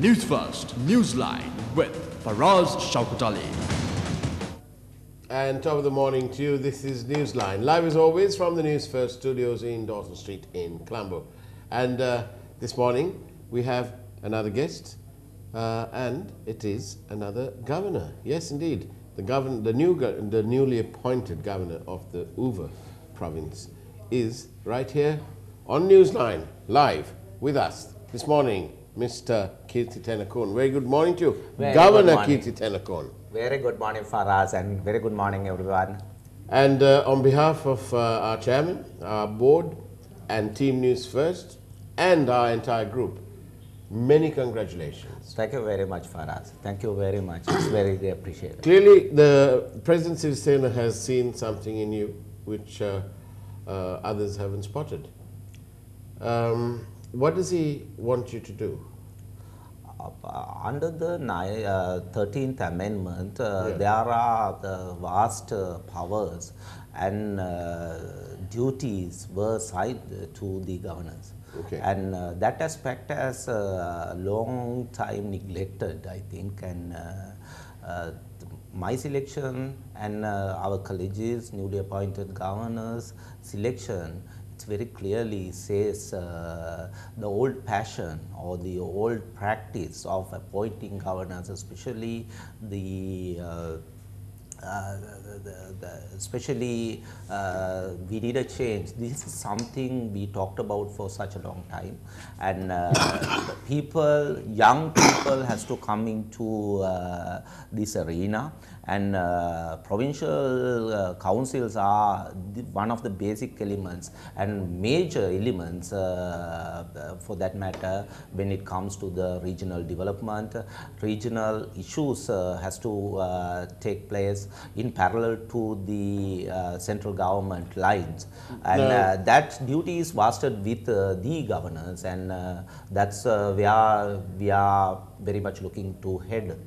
News First, Newsline with Faraz Ali. And top of the morning to you, this is Newsline. Live as always from the News First studios in Dawson Street in Colombo. And this morning we have another guest and it is another governor. Yes, indeed. The newly appointed governor of the Uva province is right here on Newsline, live with us this morning, Mr. Keerthi Tennakoon. Very good morning to you, Governor Keerthi Tennakoon. Very good morning, Faraz, and very good morning, everyone. And on behalf of our chairman, our board, and Team News First, and our entire group, many congratulations. Thank you very much, Faraz. Thank you very much. It's very appreciated. Clearly, the President Sirisena has seen something in you which others haven't spotted. What does he want you to do? Under the 13th Amendment, there are the vast powers and duties were assigned to the governors. Okay. And that aspect has long time neglected, I think, and my selection and our colleges, newly appointed governors selection, it very clearly says the old passion or the old practice of appointing governors, especially we need a change. This is something we talked about for such a long time, and young people has to come into this arena, and provincial councils are one of the basic elements and major elements for that matter when it comes to the regional development. Regional issues has to take place in parallel to the central government lines, and that duty is vested with the governors, and that's where we are very much looking to head.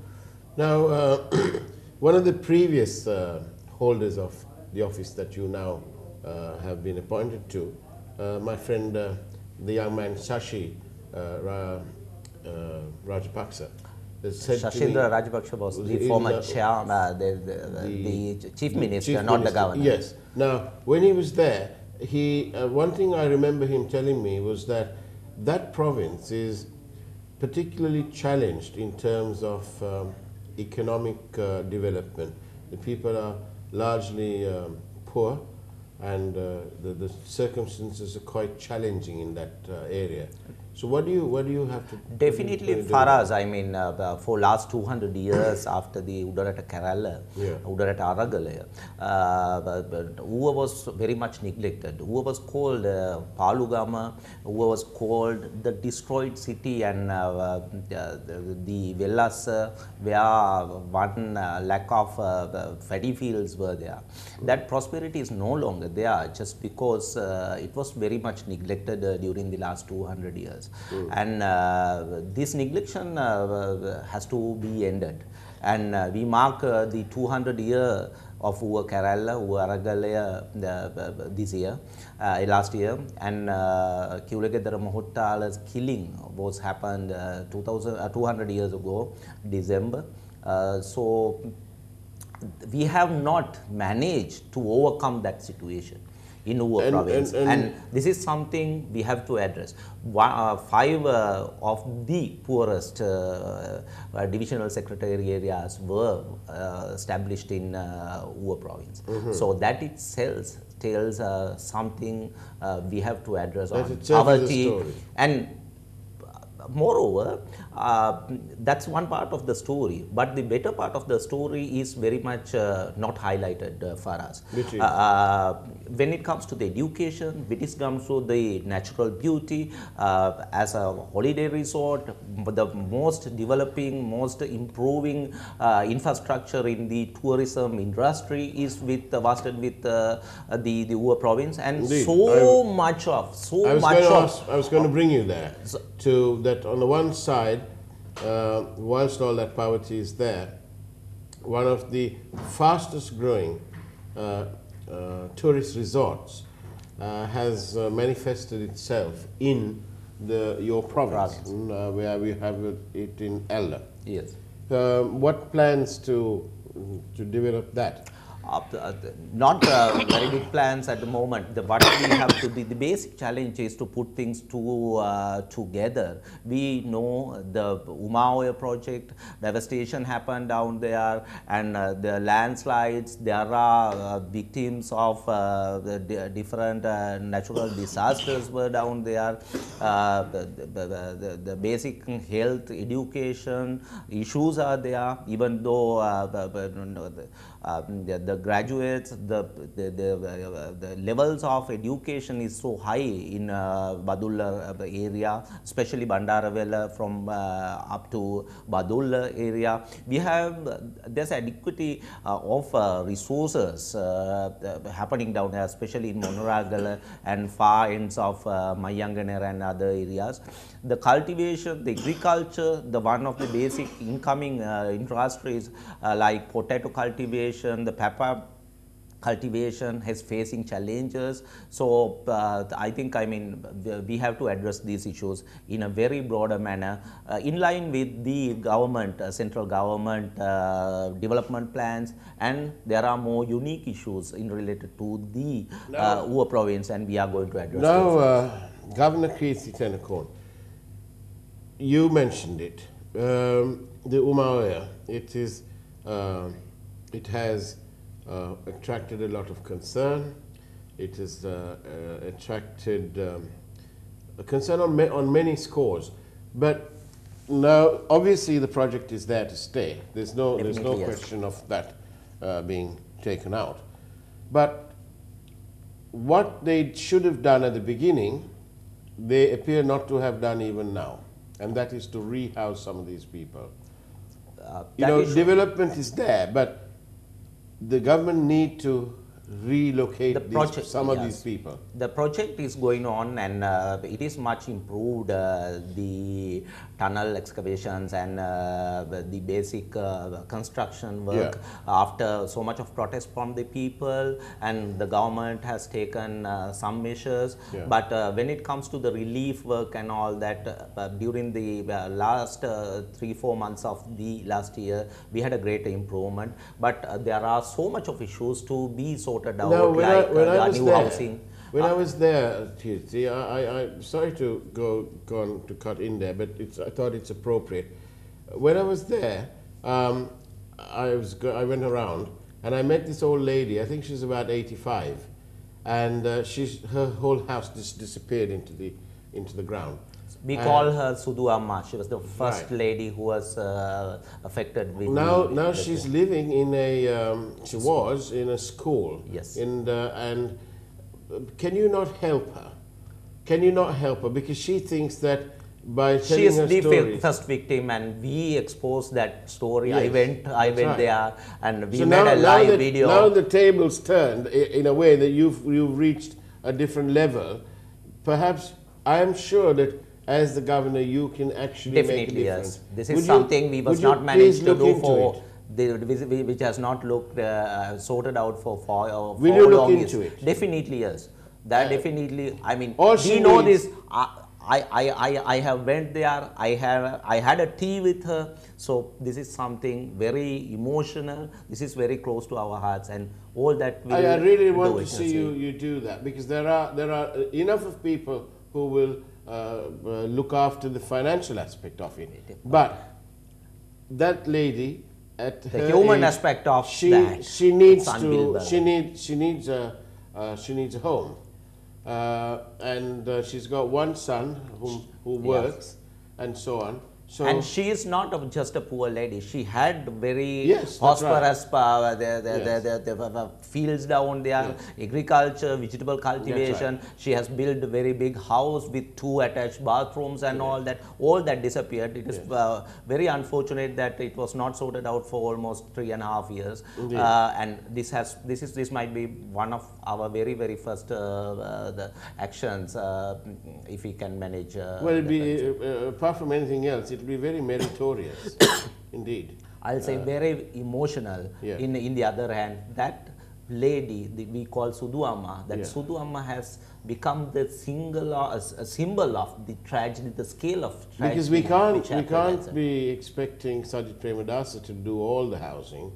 Now, one of the previous holders of the office that you now have been appointed to, my friend, the young man Shashi Rajapaksa, Shashindra Rajapaksa was the former chair, the chief minister, not the governor. Yes. Now, when he was there, one thing I remember him telling me was that that province is particularly challenged in terms of economic development. The people are largely poor, and the circumstances are quite challenging in that area. So what do you have to definitely do? Faraz, I mean, for last 200 years after the Udarata Kerala, Udarata Aragalaya, Uva was very much neglected. Uva was called Palugama, Uva was called the destroyed city, and the Vellas where one lack of paddy fields were there. That prosperity is no longer there just because it was very much neglected during the last 200 years. And this neglection has to be ended, and we mark the 200 year of Uva Kerala, Uva Aragalaya this year, last year, and Kiulegedara Mahottala's killing was happened 200 years ago, December. So we have not managed to overcome that situation in Uva province, and this is something we have to address. 5 of the poorest divisional secretary areas were established in Uva province. So that itself tells something we have to address on poverty. And moreover, that's one part of the story, but the better part of the story is very much not highlighted for us. When it comes to the education, when it comes to the natural beauty, as a holiday resort, the most developing, most improving infrastructure in the tourism industry is vested with the Uva province, and indeed, I was going to bring you there, to that on the one side, whilst all that poverty is there, one of the fastest growing tourist resorts has manifested itself in your province, where we have it in Elder. Yes. What plans to develop that? Not very big plans at the moment. What we have to be, the basic challenge is to put things together. We know the Umaoya project, devastation happened down there, and the landslides, there are victims of the different natural disasters were down there. The basic health, education issues are there, even though the graduates, the levels of education is so high in Badulla area, especially Bandaravela from up to Badulla area. We have there's adequacy of resources happening down there, especially in Monoragala and far ends of Mayanganera and other areas. The cultivation, the agriculture, the one of the basic incoming industries like potato cultivation, the pepper cultivation is facing challenges. So I think, we have to address these issues in a very broader manner, in line with the government, central government development plans, and there are more unique issues in related to the Ua province, and we are going to address now. Governor Keerthi, you mentioned it. The Umaoya, it has attracted a lot of concern. It has attracted a concern on many scores. But now, obviously, the project is there to stay. There's no question of that being taken out. But what they should have done at the beginning, they appear not to have done even now, and that is to rehouse some of these people. Development is there, but the government need to relocate some of these people. The project is going on, and it is much improved, the tunnel excavations and the basic construction work after so much of protest from the people, and the government has taken some measures. But when it comes to the relief work and all that, during the last 3-4 months of the last year, we had a great improvement. But there are so much of issues to be sorted out, now, when I was there, Keerthi, I'm sorry to go on to cut in there, but I thought it's appropriate. When I was there, I went around and I met this old lady. I think she's about 85, and her whole house just disappeared into the ground. We call her Sudu Amma. She was the first lady who was affected with. Now she's living in she was in a school. Yes. And can you not help her? Can you not help her, because she thinks that by telling her story. She is the first victim, and we exposed that story. Yes, I went there, and we made a live video. Now the tables turned in a way that you've reached a different level. Perhaps I am sure that, as the governor, you can actually make a difference. Yes. This is something we was not managed to do for, which has not looked sorted out for Will you look into it? Definitely, yes. That definitely, we know this. I have went there, I had a tea with her, so this is something very emotional. This is very close to our hearts, and all that I really want to see you do that, because there are enough of people who will look after the financial aspect of it. But that lady, at the human aspect of that, she needs a home, and she's got one son who works, and so on. So, and she is not just a poor lady. She had very prosperous the fields down there, agriculture, vegetable cultivation. She has built a very big house with 2 attached bathrooms and all that. All that disappeared. It is very unfortunate that it was not sorted out for almost 3.5 years. And this might be one of our very first the actions, if we can manage. Well, it'll be apart from anything else, it'll be very meritorious, indeed. I'll say very emotional. In the other hand, that lady we call Sudu Amma, that Sudu Amma has become the a symbol of the tragedy, the scale of tragedy. Because we can't be expecting Sajid Premadasa to do all the housing.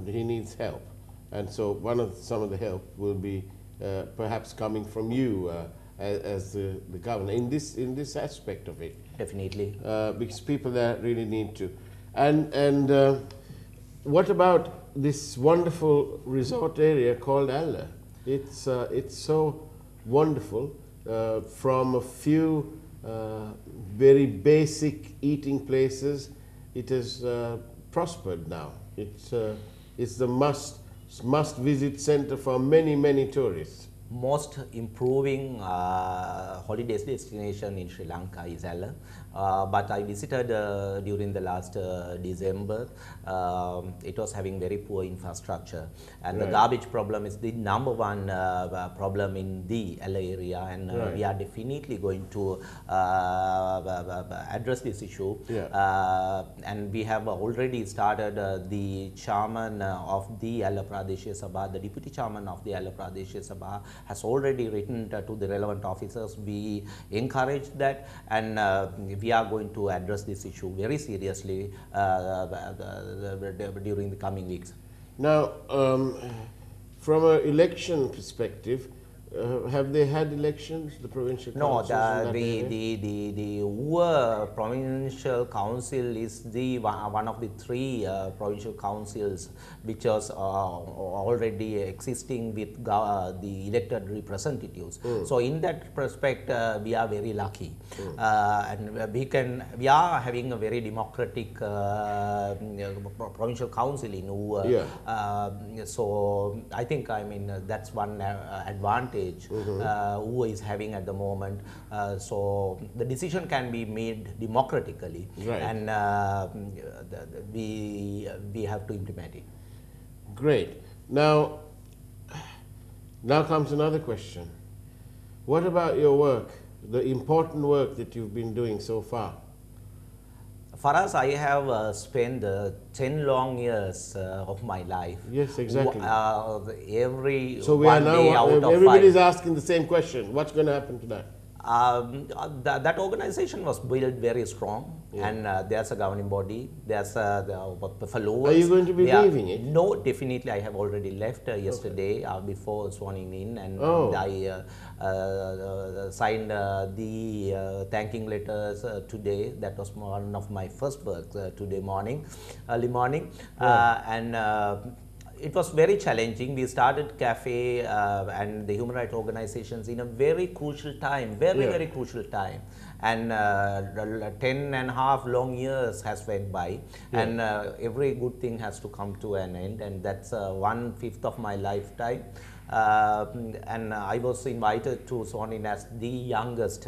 He needs help, and so some of the help will be perhaps coming from you as the governor in this aspect of it. Definitely, because people there really need to. And what about this wonderful resort area called Allah? It's so wonderful. From a few very basic eating places, it has prospered now. It's the must visit center for many tourists. Most improving holiday destination in Sri Lanka is Allah. But I visited during the last December. It was having very poor infrastructure, and the garbage problem is the #1 problem in the Allah area, and we are definitely going to address this issue. And we have already started the chairman of the Allah Pradeshya Sabha, the deputy chairman of the Allah Pradeshya Sabha has already written to the relevant officers. We encourage that, and we are going to address this issue very seriously during the coming weeks. Now, from an election perspective, have they had elections, the provincial councils? No, the Uva Provincial Council is the one of the 3 provincial councils which was already existing with the elected representatives. So in that respect, we are very lucky, and we are having a very democratic provincial council in Uva. So I think, I mean, that's one advantage Uva is having at the moment. So the decision can be made democratically, and we have to implement it. Great. Now comes another question. What about your work, the important work that you've been doing so far? Faraz, I have spent 10 long years of my life. Yes, exactly. So we are now, everybody's asking the same question. What's going to happen to that? That organization was built very strong, and there's a governing body, there's the followers. Are you going to be leaving it? No, definitely. I have already left yesterday before swearing in, and I signed the thanking letters today. That was one of my first work today morning, early morning, and it was very challenging. We started cafe and the human rights organizations in a very crucial time, very crucial time, and 10.5 long years has went by, and every good thing has to come to an end, and that's 1/5 of my lifetime. And I was invited to sworn in as the youngest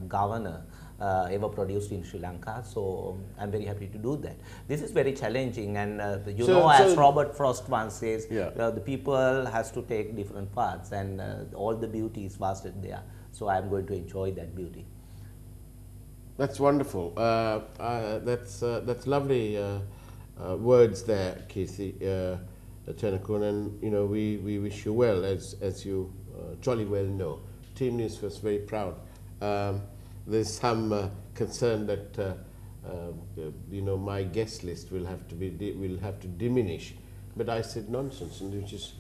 governor ever produced in Sri Lanka, so I'm very happy to do that. This is very challenging, and as Robert Frost once says, the people has to take different paths, and all the beauty is vested there. So I'm going to enjoy that beauty. That's wonderful. That's lovely words there, Keerthi Tenakun, and we wish you well, as you jolly well know. Team Newsfirst is very proud. There's some concern that my guest list will have to diminish, but I said nonsense, and which is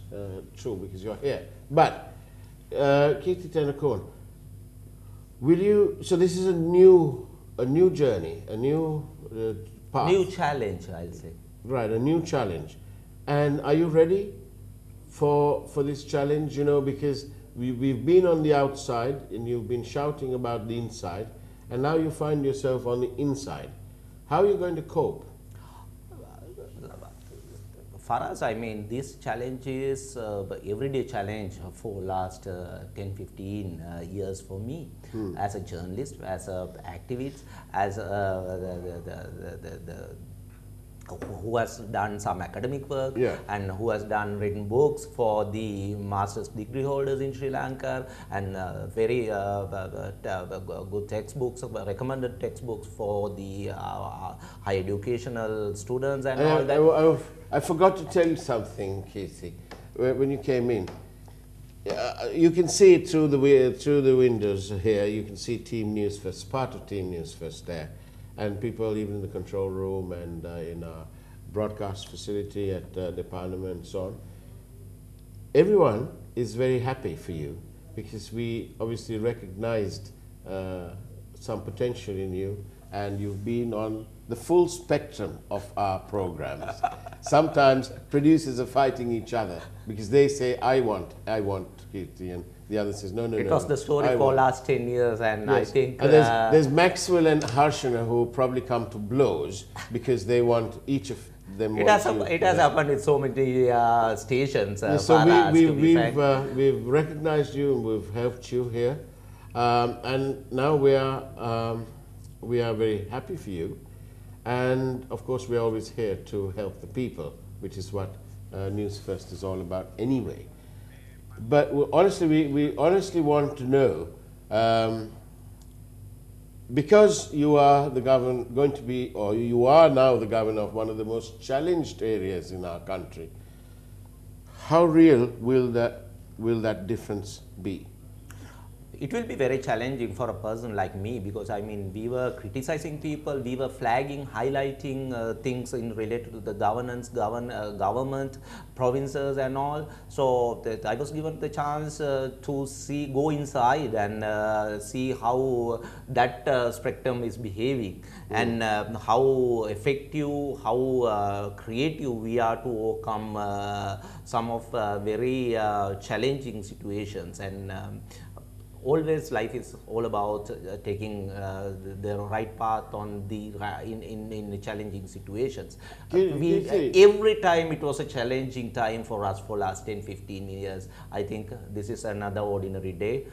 true because you're here. But Keerthi Tenakun, will you? So this is a new journey, a new path, new challenge, I'll say. Right, a new challenge. And are you ready for this challenge? Because we've been on the outside, and you've been shouting about the inside, and now you find yourself on the inside. How are you going to cope? Faraz, I mean, this challenge is everyday challenge for last 10-15 years for me, as a journalist, as an activist, as who has done some academic work, and who has written books for the master's degree holders in Sri Lanka, and very good textbooks, recommended textbooks for the higher educational students and all that. I forgot to tell you something, Keerthi. when you came in, you can see it through the windows here. You can see Team Newsfirst, part of Team Newsfirst there, and people even in the control room and in our broadcast facility at the Parliament and so on. Everyone is very happy for you because we obviously recognized some potential in you, and you've been on the full spectrum of our programs. Sometimes producers are fighting each other because they say, I want Keerthi, and the other says, no. It was the story for last 10 years, and yes. I think... And there's Maxwell and Harshana who probably come to blows because they want each of them. It has happened with so many stations. So we've recognized you and we've helped you here. And now we are very happy for you. And of course, we're always here to help the people, which is what Newsfirst is all about anyway. But we honestly want to know, because you are the governor, you are now the governor of one of the most challenged areas in our country. How real will that difference be? It will be very challenging for a person like me, because I mean, we were criticizing people, we were flagging, highlighting things in related to the governance, government, provinces and all. So I was given the chance to go inside and see how that spectrum is behaving, and how effective, how creative we are to overcome some of very challenging situations. And always life is all about taking the right path on in challenging situations. Every time it was a challenging time for us for last 10-15 years. I think this is another ordinary day.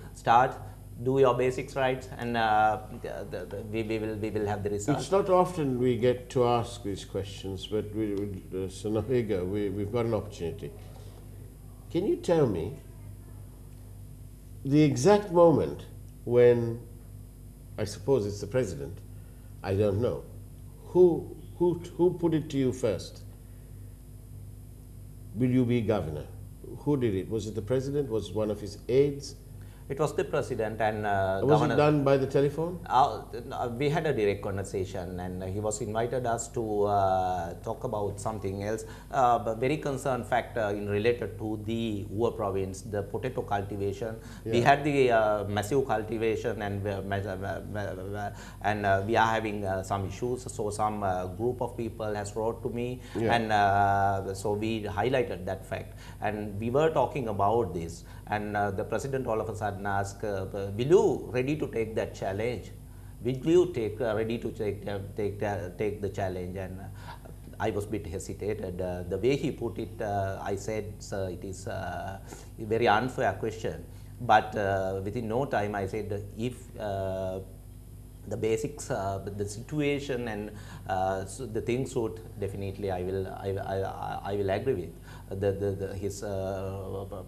Do your basics right, and we will have the results. It's not often we get to ask these questions, but so now here you go. We've got an opportunity. Can you tell me the exact moment when, I suppose it's the president, I don't know, who put it to you first? Will you be governor? Who did it? Was it the president? Was it one of his aides? It was the president and was it done by the telephone? We had a direct conversation, and he was invited us to talk about something else. But very concerned factor in related to the Ua province, the potato cultivation. Yeah. We had the massive cultivation, and we are having some issues. So some group of people has wrote to me, yeah. And so we highlighted that fact, and we were talking about this. And the president all of a sudden asked, will you ready to take that challenge? Will you ready to take the challenge? And I was a bit hesitated. The way he put it, I said, sir, it is a very unfair question. But within no time, I said, if the basics, the situation and so the things would definitely I will agree with his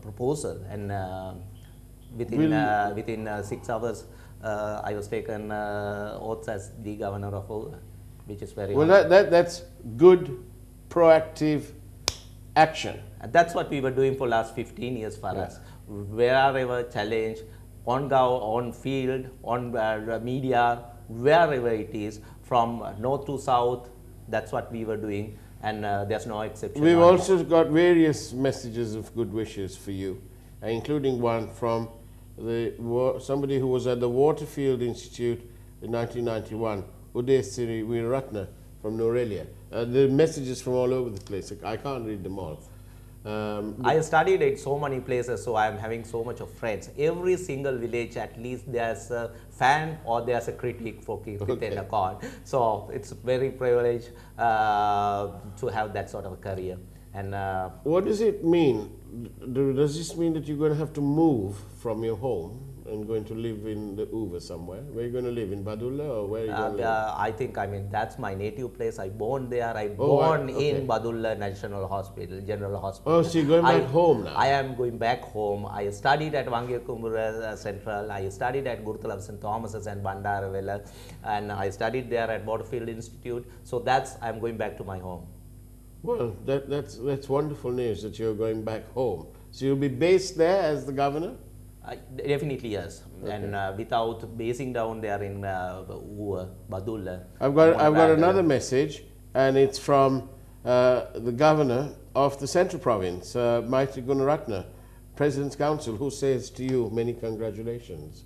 proposal, and within 6 hours I was taken oath as the governor of Ua, which is very well. That's good, proactive action. And that's what we were doing for last 15 years, Faraz. Yeah. Wherever challenge, on field, on media, wherever it is, from north to south, that's what we were doing, and there's no exception. We've also got various messages of good wishes for you, including one from somebody who was at the Waterfield Institute in 1991, Uday Siri Veeratna from Norelia. The messages from all over the place. I can't read them all. I studied at so many places, so I am having so much of friends. Every single village, at least there's a fan or there's a critic for Keerthi in a card. So it's very privileged to have that sort of a career. And what does it mean? Does this mean that you're going to have to move from your home and going to live in the Uva somewhere? Where are you going to live? In Badulla, or where are you going to live? I think, that's my native place. I born there. I born in Badulla National Hospital, General Hospital. Oh, so you're going back home now? I am going back home. I studied at Wangiyakumbura Central. I studied at Gurthala St. Thomas's and Bandaravela, and I studied there at Waterfield Institute. So I'm going back to my home. Well, that's wonderful news that you're going back home. So you'll be based there as the governor? Definitely yes, Okay. and without basing down there in Badul. I've got another message, and it's from the governor of the Central Province, Maitri Gunaratne, President's Council, who says to you, many congratulations.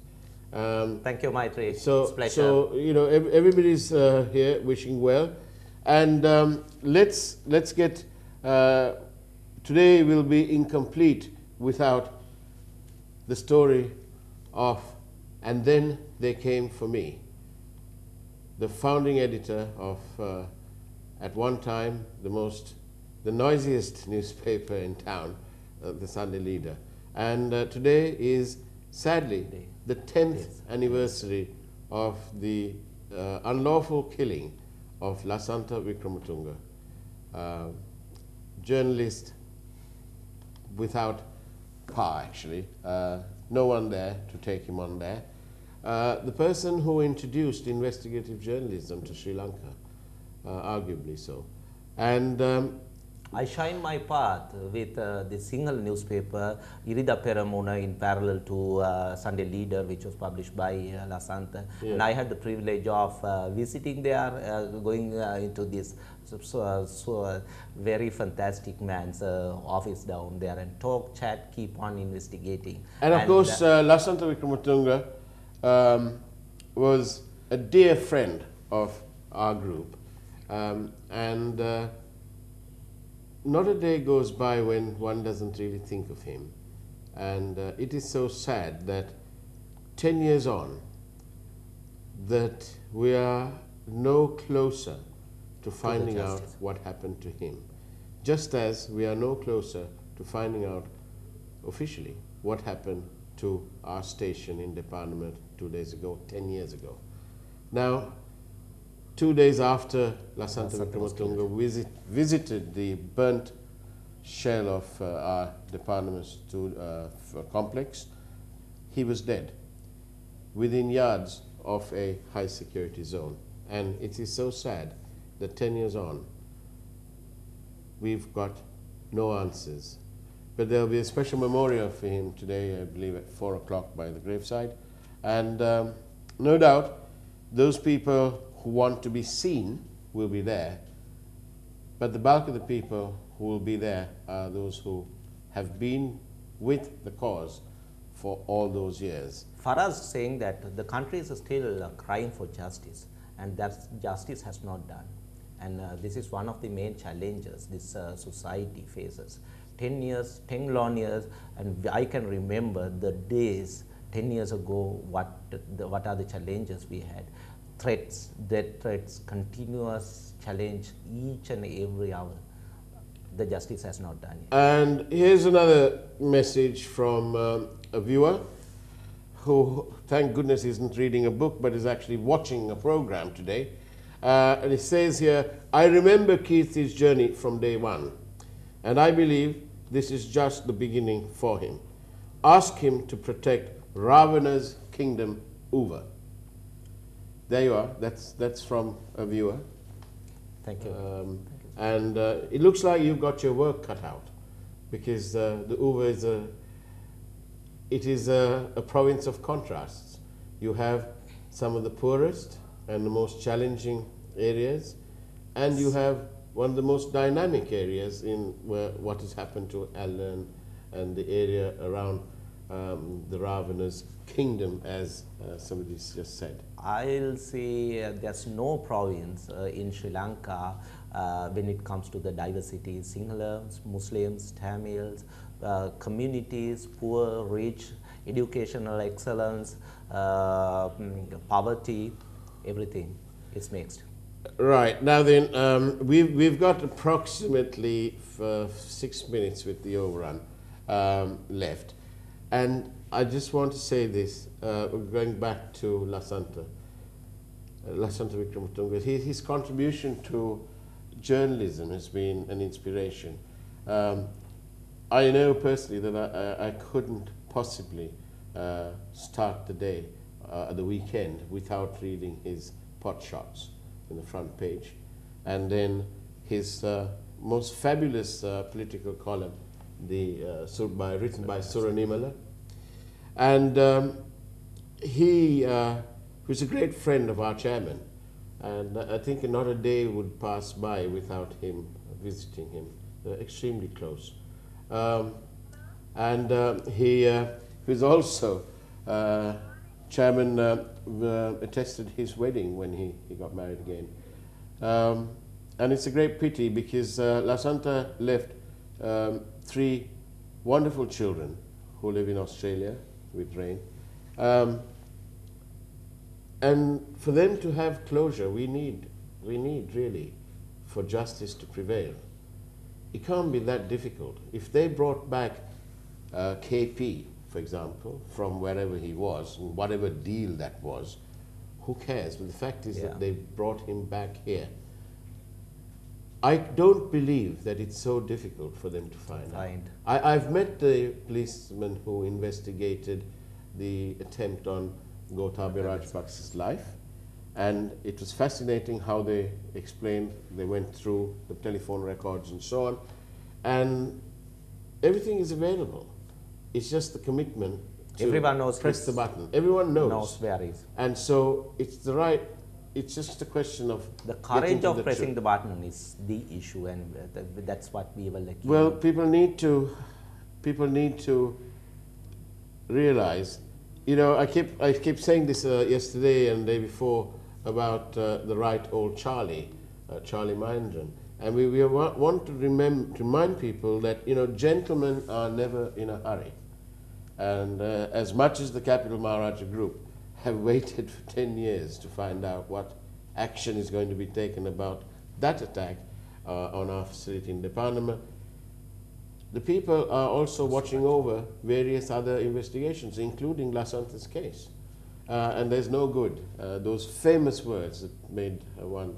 Thank you, Maitri. So, it's a pleasure. so you know, everybody's here wishing well, and let's get. Today will be incomplete without the story of "And Then They Came for Me," the founding editor of, at one time, the noisiest newspaper in town, the Sunday Leader. And today is, sadly, the 10th anniversary of the unlawful killing of Lasantha Wickrematunge, journalist without power, actually. No one there to take him on there. The person who introduced investigative journalism to Sri Lanka, arguably so. And I shine my path with the single newspaper, Irida Peramuna, in parallel to Sunday Leader, which was published by Lasantha. Yeah. And I had the privilege of visiting there, going into this very fantastic man's office down there, and talk, chat, keep on investigating. And of course, Lasantha Wickrematunge was a dear friend of our group. Not a day goes by when one doesn't really think of him. And it is so sad that 10 years on, that we are no closer to finding out what happened to him. Just as we are no closer to finding out officially what happened to our station in Department 2 days ago, 10 years ago. Now, 2 days after Lasantha Wickrematunge visited the burnt shell of our department's complex, he was dead within yards of a high security zone. And it is so sad that 10 years on, we've got no answers. But there'll be a special memorial for him today, I believe at 4 o'clock by the graveside. And no doubt, those people who want to be seen will be there, but the bulk of the people who will be there are those who have been with the cause for all those years. Faraz saying that the country is still crying for justice, and that justice has not done. And this is one of the main challenges this society faces. 10 long years, and I can remember the days 10 years ago, what are the challenges we had. Threats, death threats, continuous challenge each and every hour. The justice has not done yet. And here's another message from a viewer who, thank goodness, isn't reading a book but is actually watching a program today. And it says here, I remember Keerthi's journey from day one, and I believe this is just the beginning for him. Ask him to protect Ravana's kingdom over. There you are. That's from a viewer. Thank you. And it looks like you've got your work cut out, because the Uva is a province of contrasts. You have some of the poorest and the most challenging areas, and you have one of the most dynamic areas in what has happened to Allen and the area around the Ravana's kingdom, as somebody's just said. I'll say there's no province in Sri Lanka when it comes to the diversity. Sinhalans, Muslims, Tamils, communities, poor, rich, educational excellence, poverty, everything is mixed. Right, now then, we've got approximately 6 minutes with the overrun left. And I just want to say this, going back to Lasantha Wickrematunge, his contribution to journalism has been an inspiration. I know personally that I couldn't possibly start the day, the weekend, without reading his pot shots in the front page, and then his most fabulous political column, written by Sura Nimala. And he was a great friend of our chairman. And I think not a day would pass by without him visiting him. Extremely close. He was also, chairman attested his wedding when he got married again. And it's a great pity because Lasanta left 3 wonderful children who live in Australia with Rain. And for them to have closure, we need really for justice to prevail. It can't be that difficult. If they brought back KP, for example, from wherever he was, and whatever deal that was, who cares? But the fact is that they brought him back here. I don't believe that it's so difficult for them to find out. I've met the policeman who investigated the attempt on Gotabaya Rajapaksa's life, and it was fascinating how they explained. They went through the telephone records and so on, and everything is available. It's just the commitment to everyone knows press the button. Everyone knows where he is. And so it's just a question of the courage of pressing the button is the issue, and that's what we will like. Well, people need to realize. You know, I keep saying this yesterday and the day before about the right old Charlie Mahendran, and we want to remind people that, you know, gentlemen are never in a hurry, and as much as the Capital Maharaja Group have waited for 10 years to find out what action is going to be taken about that attack on our facility in Depanama, the people are also watching over various other investigations, including Lasanta's case. And there's no good. Those famous words that made one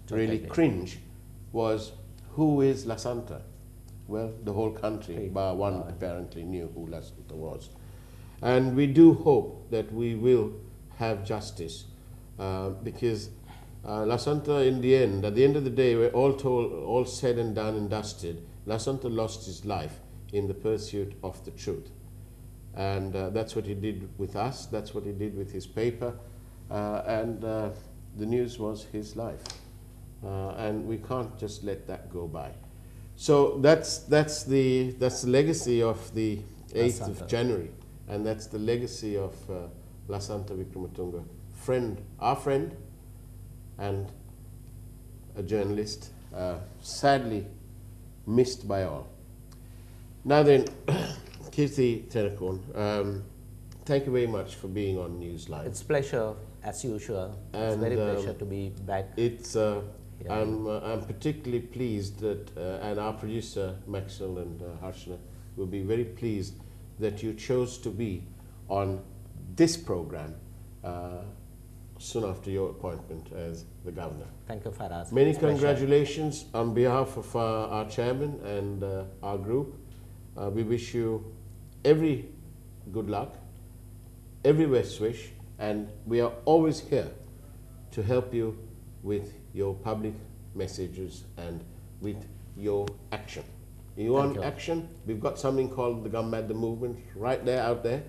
really cringe was, who is Lasanta? Well, the whole country, bar one, apparently knew who Lasanta was. And we do hope that we will have justice, because Lasanta, in the end, at the end of the day, we're all said and done and dusted, Lasanta lost his life in the pursuit of the truth. And that's what he did with us, that's what he did with his paper, and the news was his life. And we can't just let that go by. So that's the legacy of the 8th of January, and that's the legacy of Lasanta Wickrematunge, our friend, and a journalist, sadly missed by all. Now then, Keerthi Tennakoon, thank you very much for being on Newsline. It's a pleasure, as usual. It's very pleasure to be back. It's I'm particularly pleased that, and our producer Maxwell and Harshana will be very pleased that you chose to be on this program soon after your appointment as the governor. Thank you, Faraz. Many congratulations on behalf of our chairman and our group. We wish you every good luck, every best wish, and we are always here to help you with your public messages and with your action. You want action? We've got something called the Gammadda movement right there, out there.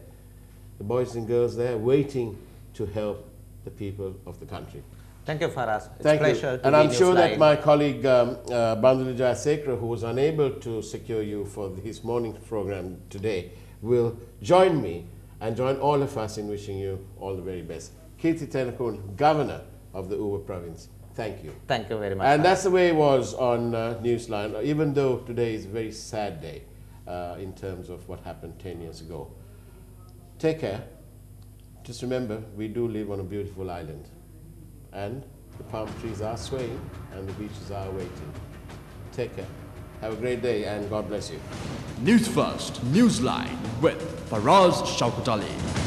The boys and girls there waiting to help the people of the country. Thank you, Faraz. It's Thank a pleasure you. to And be I'm sure that Newsline. my colleague Bandula Jayasekara, who was unable to secure you for his morning program today, will join me and join all of us in wishing you all the very best. Keerthi Tennakoon, Governor of the Uva Province, thank you. Thank you very much. And Faraz. that's the way it was on Newsline, even though today is a very sad day in terms of what happened 10 years ago. Take care. Just remember, we do live on a beautiful island, and the palm trees are swaying and the beaches are waiting. Take care. Have a great day and God bless you. News First, Newsline with Faraz Shaukat Ali.